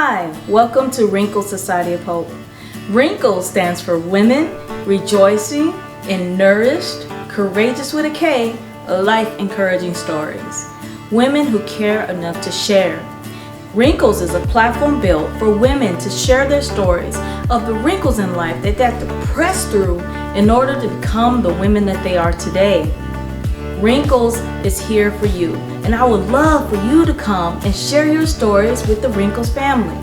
Hi, welcome to Wrinkles Society of Hope. Wrinkles stands for Women Rejoicing in Nourished, Courageous with a K, Life-Encouraging Stories. Women who care enough to share. Wrinkles is a platform built for women to share their stories of the wrinkles in life that they have to press through in order to become the women that they are today. Wrinkles is here for you, and I would love for you to come and share your stories with the Wrinkles family.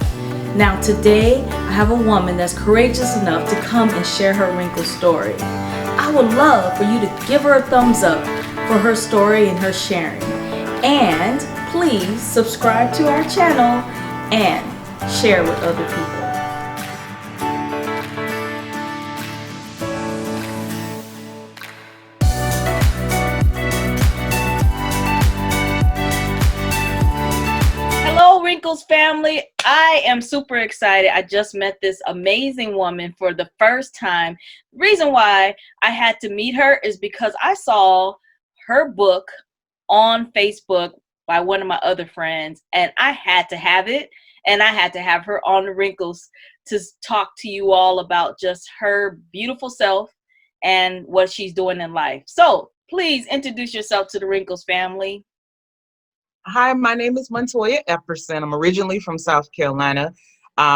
Now today, I have a woman that's courageous enough to come and share her Wrinkles story. I would love for you to give her a thumbs up for her story and her sharing. And please subscribe to our channel and share with other people. Wrinkles family, I am super excited. I just met this amazing woman for the first time. The reason why I had to meet her is because I saw her book on Facebook by one of my other friends, and I had to have it, and I had to have her on the Wrinkles to talk to you all about just her beautiful self and what she's doing in life. So please introduce yourself to the Wrinkles family. Hi, my name is Montoya Epperson. I'm originally from South Carolina.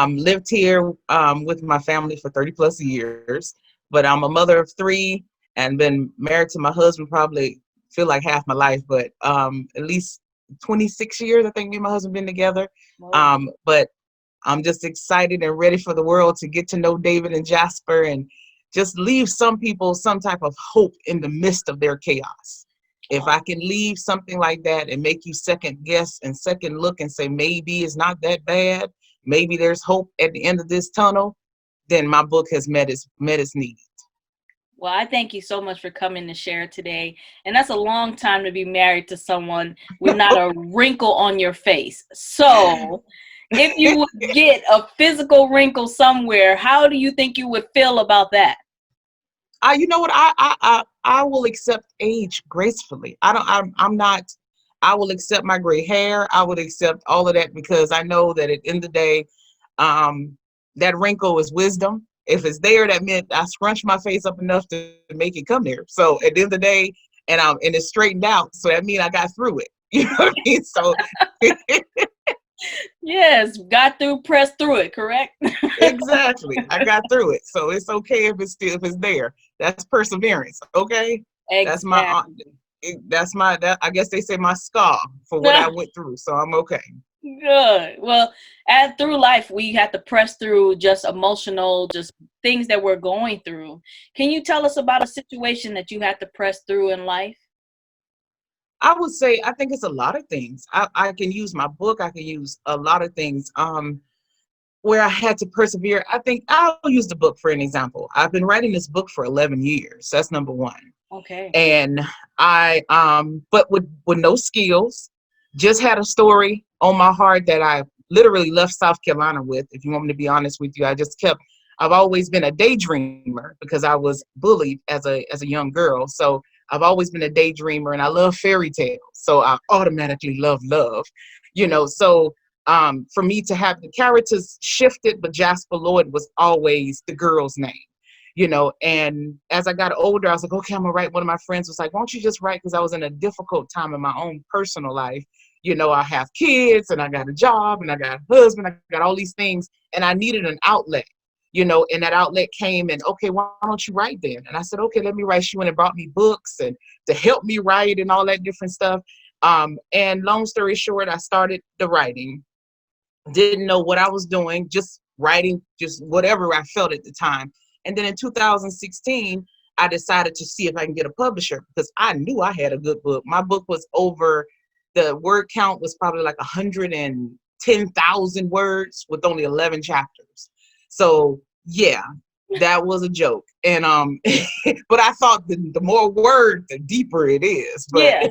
Lived here with my family for 30 plus years, but I'm a mother of three and been married to my husband probably feel like half my life, but at least 26 years, I think me and my husband been together. But I'm just excited and ready for the world to get to know David and Jasper and just leave some people some type of hope in the midst of their chaos. If I can leave something like that and make you second guess and second look and say, maybe it's not that bad, maybe there's hope at the end of this tunnel, then my book has met its need. Well, I thank you so much for coming to share today. And that's a long time to be married to someone with not a wrinkle on your face. So if you would get a physical wrinkle somewhere, how do you think you would feel about that? You know what? I will accept age gracefully. I'm not. I will accept my gray hair. I would accept all of that because I know that at the end of the day, that wrinkle is wisdom. If it's there, that meant I scrunched my face up enough to make it come there. So at the end of the day, and it's straightened out. So that means I got through it. You know what I mean? So. Yes, got through, pressed through it, correct? Exactly. I got through it. So it's okay if it's there. That's perseverance. Okay. Exactly. I guess they say my scar for what I went through. So I'm okay. Good. Well, through life, we have to press through just emotional, just things that we're going through. Can you tell us about a situation that you had to press through in life? I would say, I think it's a lot of things. I can use my book. I can use a lot of things where I had to persevere. I think I'll use the book for an example. I've been writing this book for 11 years. That's number one. Okay. And but with no skills, just had a story on my heart that I literally left South Carolina with. If you want me to be honest with you, I've always been a daydreamer because I was bullied as a young girl. So I've always been a daydreamer and I love fairy tales. So I automatically love, so for me to have the characters shifted, but Jasper Lloyd was always the girl's name, and as I got older, I was like, okay, I'm gonna write. One of my friends was like, why don't you just write? Because I was in a difficult time in my own personal life. I have kids and I got a job and I got a husband, I got all these things, and I needed an outlet, and that outlet came and, okay, why don't you write then? And I said, okay, let me write. She went and brought me books and to help me write and all that different stuff. And long story short, I started the writing. Didn't know what I was doing, just writing, just whatever I felt at the time. And then in 2016, I decided to see if I can get a publisher because I knew I had a good book. My book was the word count was probably like 110,000 words with only 11 chapters. So yeah, that was a joke. And but I thought the more words, the deeper it is. But yeah.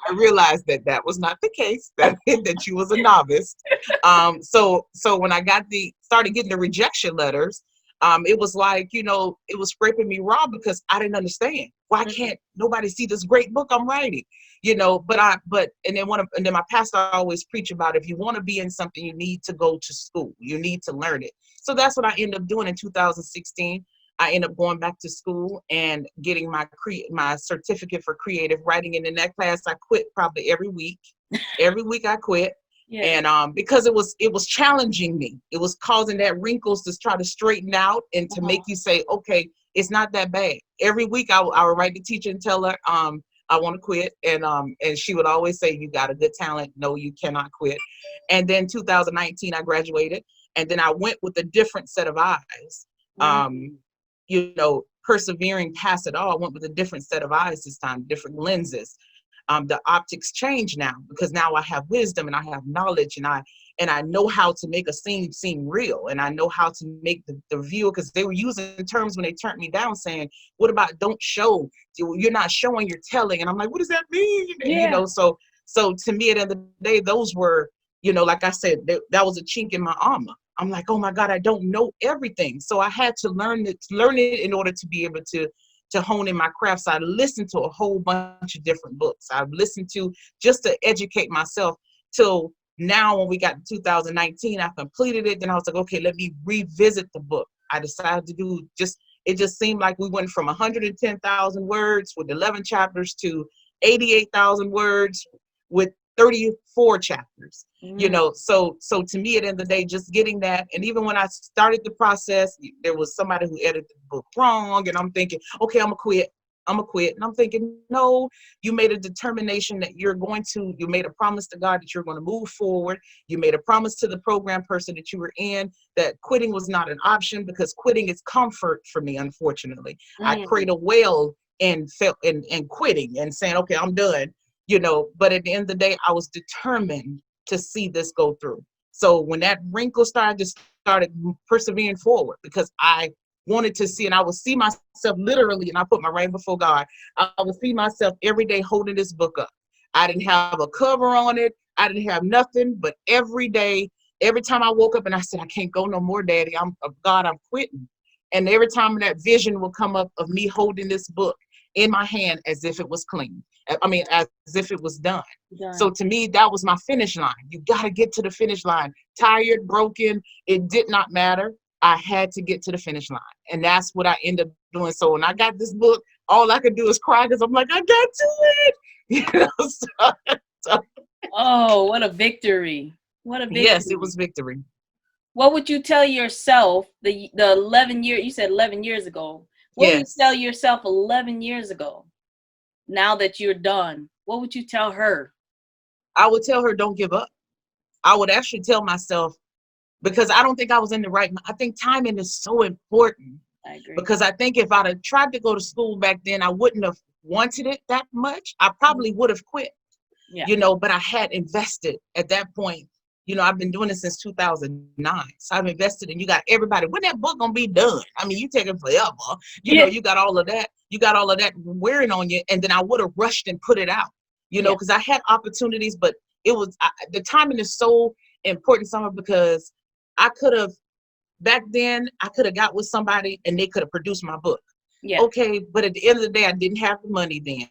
I realized that was not the case. That meant that you was a novice. So when I started getting the rejection letters, It was like, it was scraping me raw because I didn't understand. Why can't nobody see this great book I'm writing? And then my pastor always preach about, if you want to be in something, you need to go to school. You need to learn it. So that's what I ended up doing in 2016. I ended up going back to school and getting my certificate for creative writing. And in that class, I quit probably every week. Every week I quit. Yeah. And because it was challenging me. It was causing that wrinkles to try to straighten out and to make you say, okay, it's not that bad. Every week I would write the teacher and tell her, I want to quit. And she would always say, you got a good talent. No, you cannot quit. And then 2019, I graduated. And then I went with a different set of eyes. Persevering past it all, I went with a different set of eyes this time, different lenses. The optics change now because now I have wisdom and I have knowledge, and I know how to make a scene seem real, and I know how to make the viewer, because they were using terms when they turned me down saying, what about don't show? You're not showing, you're telling. And I'm like, what does that mean? Yeah. So to me, at the end of the day, those were, like I said, that was a chink in my armor. I'm like, oh my God, I don't know everything. So I had to learn it in order to be able to hone in my craft. So I listened to a whole bunch of different books. I've listened to just to educate myself till now. When we got to 2019, I completed it. Then I was like, okay, let me revisit the book. I decided to do it just seemed like we went from 110,000 words with 11 chapters to 88,000 words with 34 chapters. So to me, at the end of the day, just getting that. And even when I started the process, there was somebody who edited the book wrong, and I'm thinking, okay, I'm gonna quit. And I'm thinking, no, you made a determination that you made a promise to God that you're going to move forward. You made a promise to the program person that you were in that quitting was not an option, because quitting is comfort for me, unfortunately. I prayed a well and felt and quitting and saying, okay, I'm done. But at the end of the day, I was determined to see this go through. So when that wrinkle started persevering forward, because I wanted to see, and I would see myself literally, and I put my right before God, I would see myself every day holding this book up. I didn't have a cover on it. I didn't have nothing, but every day, every time I woke up and I said, I can't go no more, Daddy. I'm quitting. And every time that vision will come up of me holding this book in my hand as if it was clean. I mean, as if it was done. So to me, that was my finish line. You got to get to the finish line. Tired, broken, it did not matter. I had to get to the finish line. And that's what I ended up doing. So when I got this book, all I could do is cry, because I'm like, I got to it. So. Oh, what a victory. What a victory. Yes, it was victory. What would you tell yourself the 11 years, you said 11 years ago. What would you tell yourself 11 years ago? Now that you're done, what would you tell her? I would tell her, don't give up. I would actually tell myself, because I don't think I was in the right. I think timing is so important. I agree. Because I think if I'd have tried to go to school back then, I wouldn't have wanted it that much. I probably would have quit, but I had invested at that point. I've been doing this since 2009. So I've invested, and you got everybody, when that book gonna be done? I mean, you taking forever. You got all of that. You got all of that wearing on you. And then I would have rushed and put it out, because I had opportunities, but the timing is so important, Summer, because I could have, back then, I could have got with somebody and they could have produced my book. Yeah. Okay, but at the end of the day, I didn't have the money then.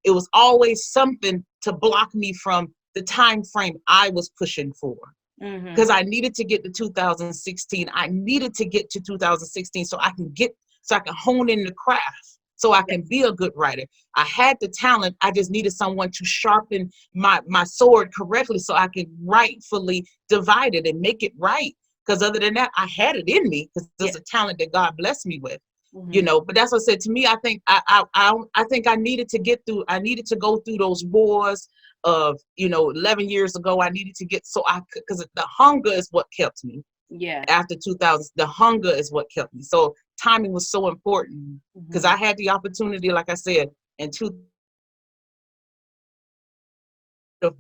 It was always something to block me from the time frame I was pushing for. Because I needed to get to 2016. I needed to get to 2016 so I can hone in the craft, so I can be a good writer. I had the talent. I just needed someone to sharpen my sword correctly so I could rightfully divide it and make it right. Because other than that, I had it in me, because there's a talent that God blessed me with. But that's what I said. To me, I think I think I needed to get through. I needed to go through those wars of 11 years ago. I needed to get, because the hunger is what kept me. Yeah. After 2000, the hunger is what kept me. So timing was so important, because I had the opportunity, like I said, and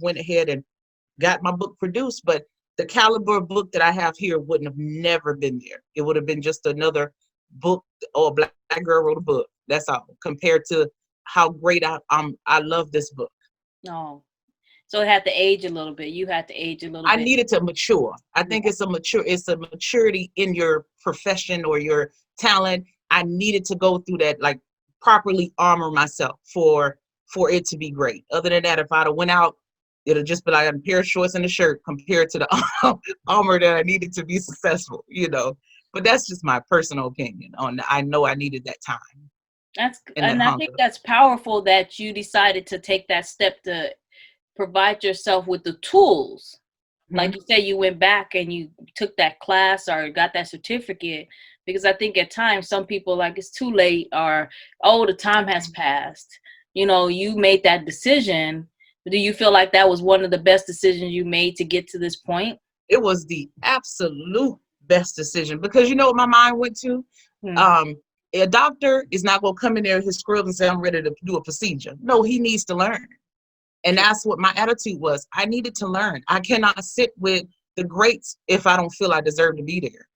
went ahead and got my book produced, but the caliber of book that I have here wouldn't have never been there. It would have been just another book, or a black girl wrote a book. That's all, compared to how great I love this book. No, So it had to age a little bit. You had to age a little I bit. needed to mature. I think Yeah. it's a maturity in your profession or your talent. I needed to go through that, like properly armor myself for it to be great. Other than that, if I'd have went out, it'll just be like a pair of shorts and a shirt compared to the armor that I needed to be successful, you know. But that's just my personal opinion on I know I needed that time and that And I think hunger. that's powerful that you decided to take that step to provide yourself with the tools. Like Mhm. you said, you went back and you took that class or got that certificate, because I think at times some people like it's too late, or oh, the time has passed. You know, you made that decision. Do you feel like that was one of the best decisions you made to get to this point? It was the absolute best decision because you know what my mind went to? Hmm. Um, a doctor is not going to come in there with his scrubs and say, I'm ready to do a procedure. No, he needs to learn. And True. that's what my attitude was. I needed to learn. I cannot sit with the greats if I don't feel I deserve to be there.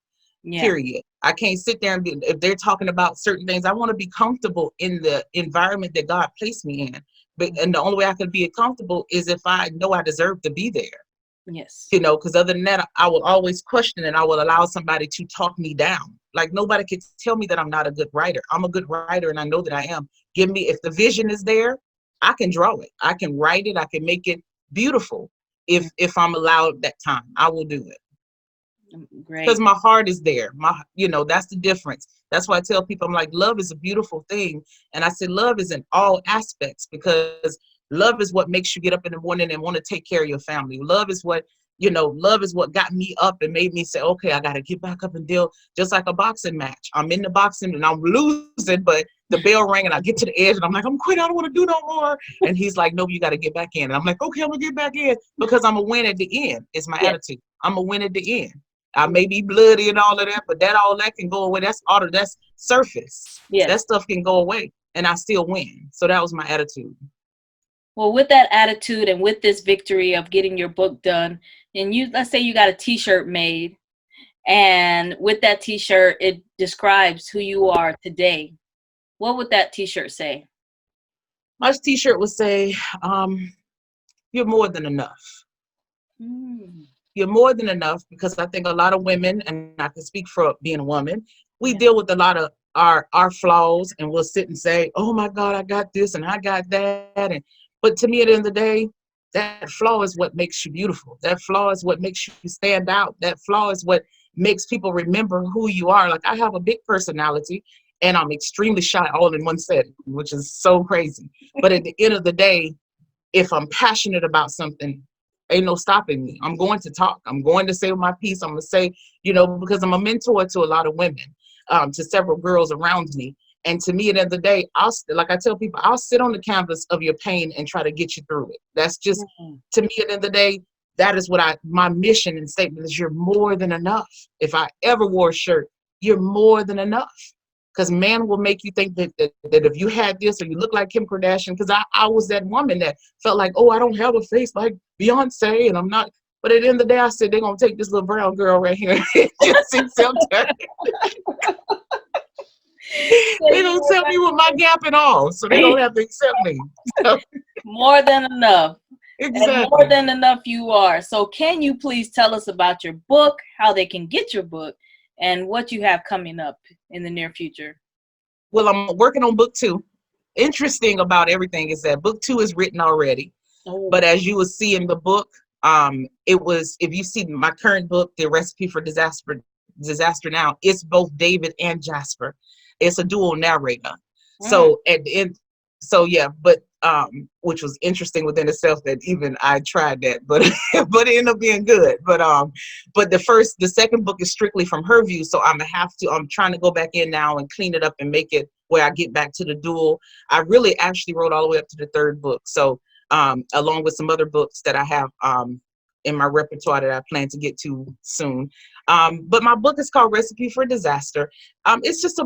Yeah. Period. I can't sit there and if they're talking about certain things, I want to be comfortable in the environment that God placed me in. But and the only way I can be comfortable is if I know I deserve to be there. Yes. You know, because other than that, I will always question and I will allow somebody to talk me down. Like nobody can tell me that I'm not a good writer. I'm a good writer and I know that I am. Give me, if the vision is there, I can draw it. I can write it. I can make it beautiful. If I'm allowed that time, I will do it because Great. my heart is there. That's the difference. That's why I tell people, I'm like, love is a beautiful thing. And I say love is in all aspects because love is what makes you get up in the morning and want to take care of your family. Love is what got me up and made me say, okay, I got to get back up and deal, just like a boxing match. I'm in the boxing and I'm losing, but the bell rang and I get to the edge and I'm like, I'm quit. I don't want to do no more. And he's like, no, you got to get back in. And I'm like, okay, I'm going to get back in because I'm a win at the end. It's my Yes. attitude. I'm a win at the end. I may be bloody and all of that, but all that can go away. That's surface. That Yes. stuff can go away and I still win. So that was my attitude. Well, with that attitude and with this victory of getting your book done, and you, let's say you got a t-shirt made, and with that t-shirt, it describes who you are today. What would that t-shirt say? My t-shirt would say, you're more than enough. Mm, You're more than enough because I think a lot of women, and I can speak for being a woman, we yeah. deal with a lot of our flaws and we'll sit and say, oh my God, I got this and I got that. But to me at the end of the day, that flaw is what makes you beautiful. That flaw is what makes you stand out. That flaw is what makes people remember who you are. Like I have a big personality and I'm extremely shy all in one setting, which is so crazy. But at the end of the day, if I'm passionate about something, ain't no stopping me. I'm going to talk. I'm going to say my piece. I'm going to say, because I'm a mentor to a lot of women, to several girls around me. And to me, at the end of the day, like I tell people, I'll sit on the canvas of your pain and try to get you through it. That's just, Mm, to me, at the end of the day, that is what my mission and statement is. You're more than enough. If I ever wore a shirt, you're more than enough. Because man will make you think that if you had this or you look like Kim Kardashian, because I was that woman that felt like, oh, I don't have a face like Beyonce and I'm not. But at the end of the day, I said, they're going to take this little brown girl right here and just accept her. say They you don't were tell me with my gap and all, so they don't have to accept me. So, more than enough. And more exactly. than enough you are. So can you please tell us about your book, how they can get your book, and what you have coming up in the near future? Well, I'm working on book 2. Interesting about everything is that book 2 is written already. Oh. But as you will see in the book, it was, if you see my current book, The Recipe for Disaster Now, it's both David and Jasper. It's a dual narrator. Mm. So at the end, so yeah, but which was interesting within itself that even I tried that, but but it ended up being good. But the second book is strictly from her view. So I'm trying to go back in now and clean it up and make it where I get back to the dual. I really actually wrote all the way up to the third book. So along with some other books that I have in my repertoire that I plan to get to soon. But my book is called Recipe for Disaster. It's a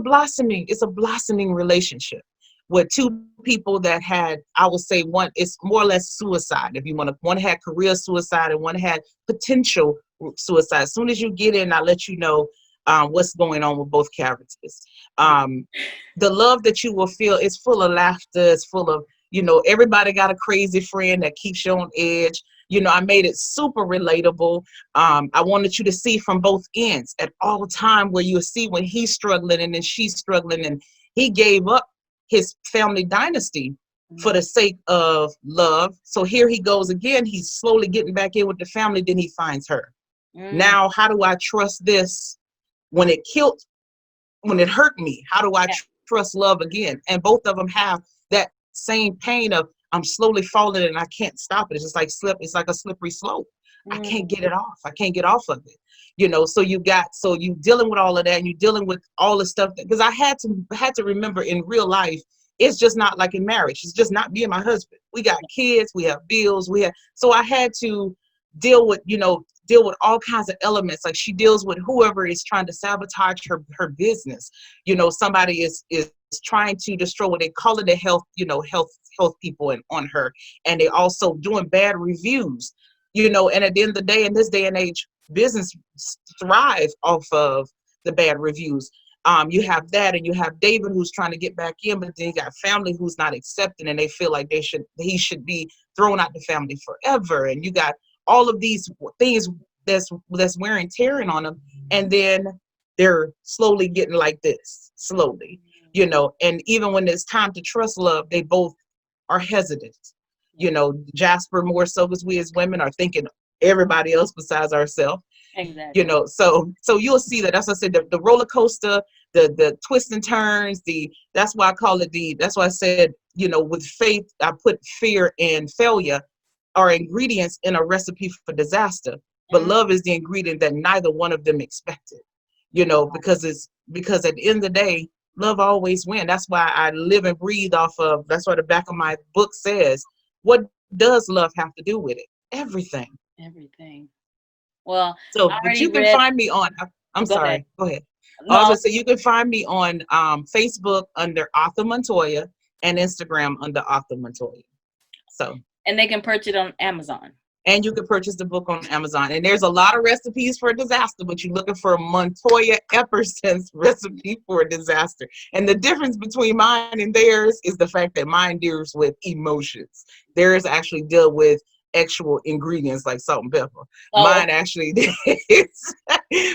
blossoming relationship with two people that had, I would say one, it's more or less suicide. If you want to, one had career suicide and one had potential suicide. As soon as you get in, I'll let you know what's going on with both characters. The love that you will feel is full of laughter, it's full of Everybody got a crazy friend that keeps you on edge. I made it super relatable. I wanted you to see from both ends at all time, where you see when he's struggling and then she's struggling, and he gave up his family dynasty for the sake of love. So here he goes again. He's slowly getting back in with the family. Then he finds her. Now, how do I trust this when it hurt me? How do I trust love again? And both of them have that same pain of, I'm slowly falling and I can't stop it. It's just like it's like a slippery slope. I can't get it off. I can't get off of it. So you dealing with all of that, and you're dealing with all the stuff because I had to remember, in real life, it's just not like in marriage. It's just not me and my husband. We got kids, we have bills, so I had to deal with all kinds of elements. Like, she deals with whoever is trying to sabotage her business. Somebody is trying to destroy what they call it, the health people on her, and they also doing bad reviews. And at the end of the day, in this day and age, business thrive off of the bad reviews. You have that, and you have David, who's trying to get back in, but then you got family who's not accepting, and they feel like he should be thrown out the family forever. And you got all of these things that's wearing and tearing on them, and then they're slowly getting like this, slowly, and even when it's time to trust love, they both are hesitant. Jasper, more so, because we as women are thinking everybody else besides ourselves. Exactly. So you'll see that. That's what I said, the roller coaster, the twists and turns, that's why I call it that's why I said, with faith, I put fear and failure are ingredients in a recipe for disaster, but love is the ingredient that neither one of them expected, because at the end of the day, love always wins. That's why I live and breathe that's what the back of my book says. What does love have to do with it? Everything. Well, but you can find me on, I'm sorry, go ahead. No. I was gonna say, you can find me on Facebook under Author Montoya and Instagram under Author Montoya. And they can purchase it on Amazon. And you can purchase the book on Amazon. And there's a lot of recipes for a disaster, but you're looking for Montoya Epperson's recipe for a disaster. And the difference between mine and theirs is the fact that mine deals with emotions. Theirs actually deal with actual ingredients like salt and pepper. Mine actually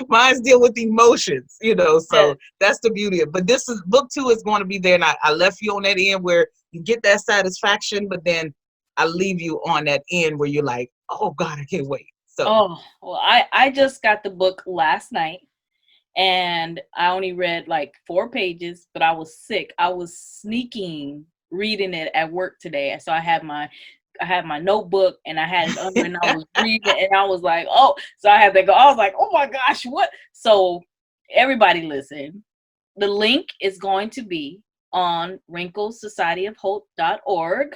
mine's deal with emotions, so that's the beauty of it. But book 2 is going to be there, and I left you on that end where you get that satisfaction, but then I leave you on that end where you're like, oh God, I can't wait. I just got the book last night, and I only read like 4 pages, but I was sick. I was sneaking reading it at work today. So I had my notebook, and I had it under, and I was reading, and I was like, oh, so I had to go. I was like, oh my gosh, what? So everybody listen. The link is going to be on wrinklesocietyofhope.org.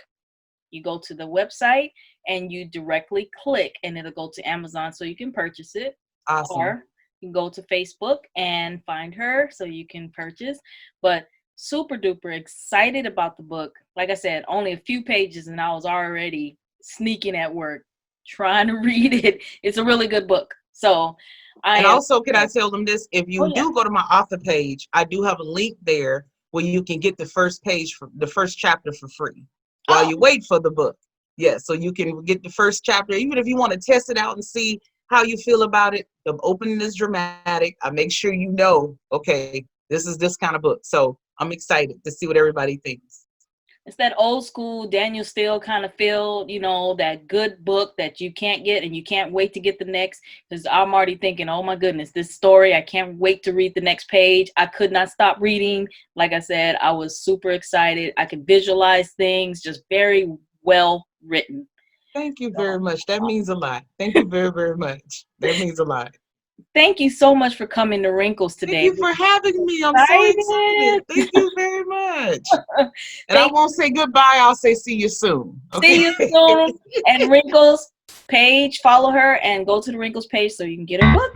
You go to the website and you directly click, and it'll go to Amazon so you can purchase it. Awesome. Or you can go to Facebook and find her so you can purchase. But super duper excited about the book. Like I said, only a few pages, and I was already sneaking at work trying to read it. It's a really good book. So also, can I tell them this? If you do go to my author page, I do have a link there where you can get the first chapter for free while you wait for the book. Yeah, so you can get the first chapter, even if you want to test it out and see how you feel about it. The opening is dramatic. I make sure okay, this is this kind of book. So I'm excited to see what everybody thinks. It's that old school Daniel Steele kind of feel, that good book that you can't get and you can't wait to get the next, because I'm already thinking, oh my goodness, this story, I can't wait to read the next page. I could not stop reading. Like I said, I was super excited. I could visualize things, just very well written. Thank you very much. That means a lot. Thank you very, very much. That means a lot. Thank you so much for coming to Wrinkles today. Thank you for having me. I'm so excited. Thank you very much. And I won't say goodbye. I'll say see you soon. Okay? See you soon. And Wrinkles page, follow her and go to the Wrinkles page so you can get her book.